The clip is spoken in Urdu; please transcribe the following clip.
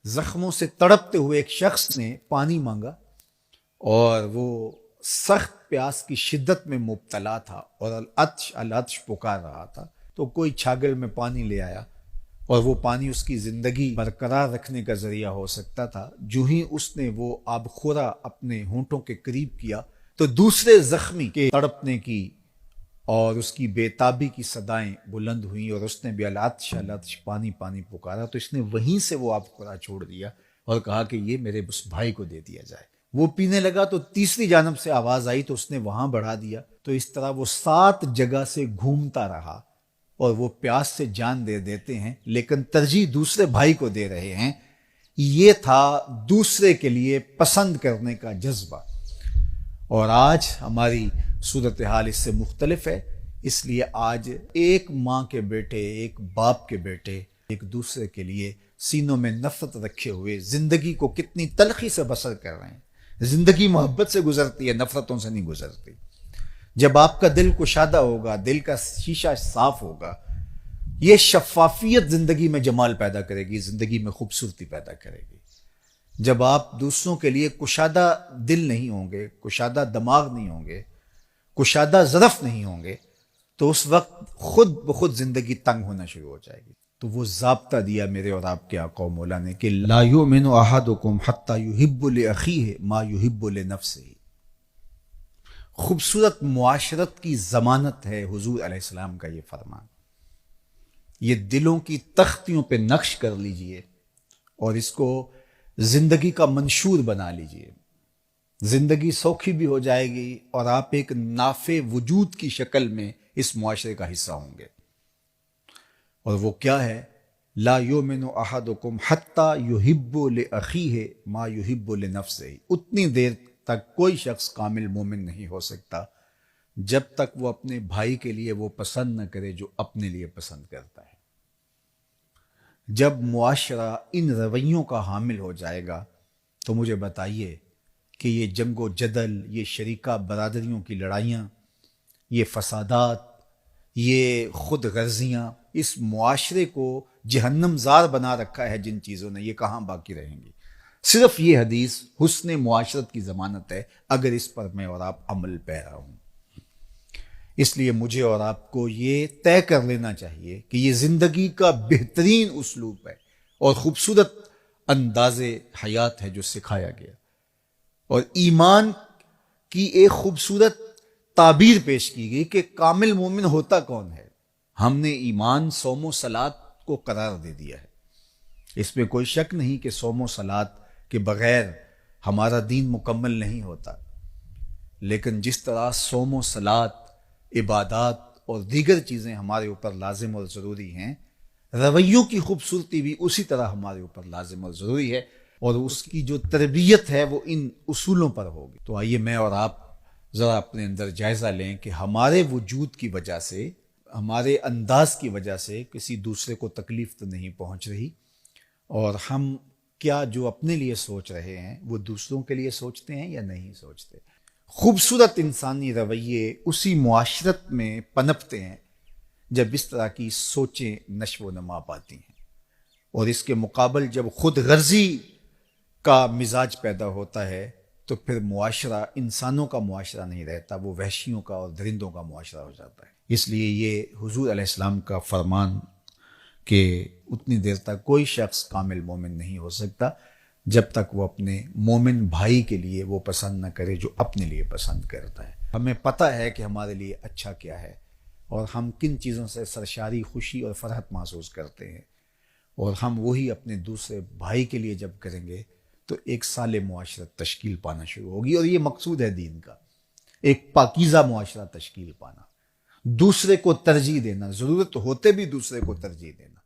زخموں سے تڑپتے ہوئے ایک شخص نے پانی مانگا اور وہ سخت پیاس کی شدت میں مبتلا تھا اور العطش پکار رہا تھا، تو کوئی چھاگل میں پانی لے آیا اور وہ پانی اس کی زندگی برقرار رکھنے کا ذریعہ ہو سکتا تھا۔ جو ہی اس نے وہ آب خورا اپنے ہونٹوں کے قریب کیا تو دوسرے زخمی کے تڑپنے کی اور اس کی بے تابی کی صدائیں بلند ہوئیں اور اس نے بھی العطش پانی پانی پکارا، تو اس نے وہیں سے وہ آب خورا چھوڑ دیا اور کہا کہ یہ میرے اس بھائی کو دے دیا جائے۔ وہ پینے لگا تو تیسری جانب سے آواز آئی تو اس نے وہاں بڑھا دیا، تو اس طرح وہ 7 جگہ سے گھومتا رہا اور وہ پیاس سے جان دے دیتے ہیں لیکن ترجیح دوسرے بھائی کو دے رہے ہیں۔ یہ تھا دوسرے کے لیے پسند کرنے کا جذبہ، اور آج ہماری صورتحال اس سے مختلف ہے۔ اس لیے آج ایک ماں کے بیٹے، ایک باپ کے بیٹے ایک دوسرے کے لیے سینوں میں نفرت رکھے ہوئے زندگی کو کتنی تلخی سے بسر کر رہے ہیں۔ زندگی محبت سے گزرتی ہے، نفرتوں سے نہیں گزرتی۔ جب آپ کا دل کشادہ ہوگا، دل کا شیشہ صاف ہوگا، یہ شفافیت زندگی میں جمال پیدا کرے گی، زندگی میں خوبصورتی پیدا کرے گی۔ جب آپ دوسروں کے لیے کشادہ دل نہیں ہوں گے، کشادہ دماغ نہیں ہوں گے، کشادہ ظرف نہیں ہوں گے، تو اس وقت خود بخود زندگی تنگ ہونا شروع ہو جائے گی۔ تو وہ ضابطہ دیا میرے اور آپ کے آقا و مولا نے کہ لا یؤمن احدکم حتی یحب لاخیہ ما یحب لنفسہ۔ خوبصورت معاشرت کی ضمانت ہے حضور علیہ السلام کا یہ فرمان۔ یہ دلوں کی تختیوں پہ نقش کر لیجئے اور اس کو زندگی کا منشور بنا لیجئے۔ زندگی سوکھی بھی ہو جائے گی اور آپ ایک نافع وجود کی شکل میں اس معاشرے کا حصہ ہوں گے۔ اور وہ کیا ہے؟ لا یؤمن احدکم حتی یحب لاخیہ ما یحب لنفسہ۔ اتنی دیر تک کوئی شخص کامل مومن نہیں ہو سکتا جب تک وہ اپنے بھائی کے لیے وہ پسند نہ کرے جو اپنے لیے پسند کرتا ہے۔ جب معاشرہ ان رویوں کا حامل ہو جائے گا تو مجھے بتائیے کہ یہ جنگ و جدل، یہ شریکہ برادریوں کی لڑائیاں، یہ فسادات، یہ خود غرضیاں، اس معاشرے کو جہنم زار بنا رکھا ہے جن چیزوں نے، یہ کہاں باقی رہیں گی؟ صرف یہ حدیث حسن معاشرت کی ضمانت ہے اگر اس پر میں اور آپ عمل پیرا ہوں۔ اس لیے مجھے اور آپ کو یہ طے کر لینا چاہیے کہ یہ زندگی کا بہترین اسلوب ہے اور خوبصورت انداز حیات ہے جو سکھایا گیا، اور ایمان کی ایک خوبصورت تعبیر پیش کی گئی کہ کامل مومن ہوتا کون ہے۔ ہم نے ایمان، صوم و صلات کو قرار دے دیا ہے۔ اس میں کوئی شک نہیں کہ صوم و صلات کے بغیر ہمارا دین مکمل نہیں ہوتا، لیکن جس طرح صوم و صلات، عبادات اور دیگر چیزیں ہمارے اوپر لازم اور ضروری ہیں، رویوں کی خوبصورتی بھی اسی طرح ہمارے اوپر لازم اور ضروری ہے، اور اس کی جو تربیت ہے وہ ان اصولوں پر ہوگی۔ تو آئیے میں اور آپ ذرا اپنے اندر جائزہ لیں کہ ہمارے وجود کی وجہ سے، ہمارے انداز کی وجہ سے کسی دوسرے کو تکلیف تو نہیں پہنچ رہی، اور ہم کیا جو اپنے لیے سوچ رہے ہیں وہ دوسروں کے لیے سوچتے ہیں یا نہیں سوچتے۔ خوبصورت انسانی رویے اسی معاشرت میں پنپتے ہیں جب اس طرح کی سوچیں نشو و نما پاتی ہیں، اور اس کے مقابل جب خود غرضی کا مزاج پیدا ہوتا ہے تو پھر معاشرہ انسانوں کا معاشرہ نہیں رہتا، وہ وحشیوں کا اور درندوں کا معاشرہ ہو جاتا ہے۔ اس لیے یہ حضور علیہ السلام کا فرمان کہ اتنی دیر تک کوئی شخص کامل مومن نہیں ہو سکتا جب تک وہ اپنے مومن بھائی کے لیے وہ پسند نہ کرے جو اپنے لیے پسند کرتا ہے۔ ہمیں پتہ ہے کہ ہمارے لیے اچھا کیا ہے اور ہم کن چیزوں سے سرشاری خوشی اور فرحت محسوس کرتے ہیں، اور ہم وہی اپنے دوسرے بھائی کے لیے جب کریں گے تو ایک صالح معاشرت تشکیل پانا شروع ہوگی، اور یہ مقصود ہے دین کا، ایک پاکیزہ معاشرہ تشکیل پانا، دوسرے کو ترجیح دینا، ضرورت ہوتے بھی دوسرے کو ترجیح دینا۔